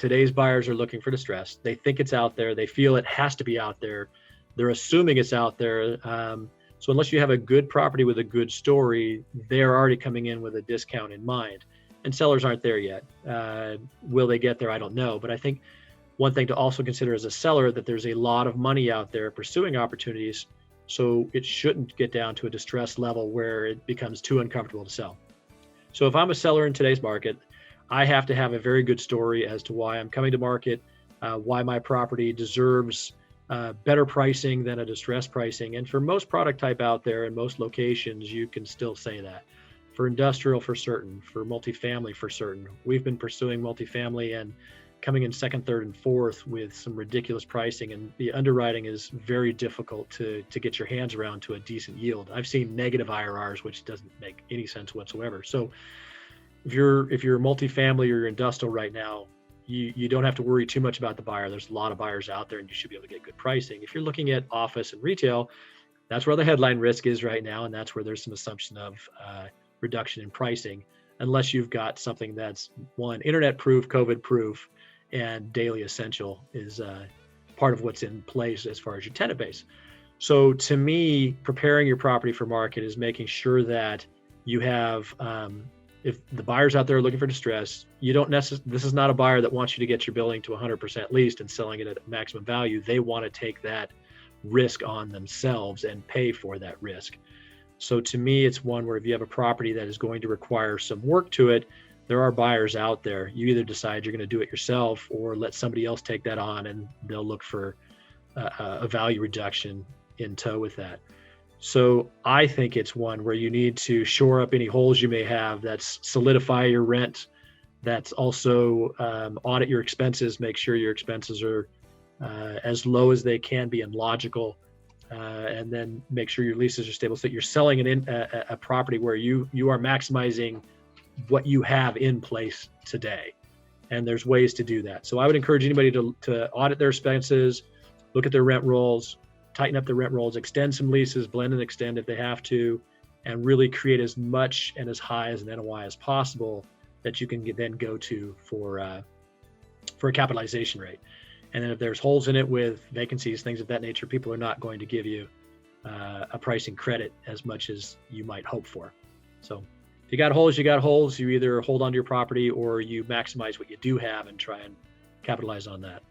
today's buyers are looking for distress. They think it's out there. They feel it has to be out there. They're assuming it's out there. So unless you have a good property with a good story, they're already coming in with a discount in mind. And sellers aren't there yet. Will they get there? I don't know. But I think one thing to also consider as a seller, that there's a lot of money out there pursuing opportunities. So it shouldn't get down to a distress level where it becomes too uncomfortable to sell. So if I'm a seller in today's market, I have to have a very good story as to why I'm coming to market, why my property deserves better pricing than a distressed pricing. And for most product type out there in most locations, you can still say that. For industrial, for certain. For multifamily, for certain. We've been pursuing multifamily and coming in second, third, and fourth with some ridiculous pricing, and the underwriting is very difficult to get your hands around to a decent yield. I've seen negative IRRs, which doesn't make any sense whatsoever. So if you're multifamily or you're industrial right now, you don't have to worry too much about the buyer. There's a lot of buyers out there and you should be able to get good pricing. If you're looking at office and retail, that's where the headline risk is right now, and that's where there's some assumption of reduction in pricing, unless you've got something that's one, internet proof, COVID proof, and daily essential is part of what's in place as far as your tenant base. So to me, preparing your property for market is making sure that you have, if the buyers out there are looking for distress, you don't necessarily, this is not a buyer that wants you to get your building to 100% leased and selling it at maximum value. They want to take that risk on themselves and pay for that risk. So to me, it's one where if you have a property that is going to require some work to it, there are buyers out there. You either decide you're going to do it yourself or let somebody else take that on, and they'll look for a value reduction in tow with that. So I think it's one where you need to shore up any holes you may have. That's solidify your rent. That's also audit your expenses, make sure your expenses are as low as they can be and logical. And then make sure your leases are stable, so that you're selling a property where you are maximizing what you have in place today. And there's ways to do that. So I would encourage anybody to audit their expenses, look at their rent rolls, tighten up their rent rolls, extend some leases, blend and extend if they have to, and really create as much and as high as an NOI as possible that you can then go to for a capitalization rate. And then if there's holes in it with vacancies, things of that nature, people are not going to give you a pricing credit as much as you might hope for. So if you got holes, you got holes. You either hold on to your property or you maximize what you do have and try and capitalize on that.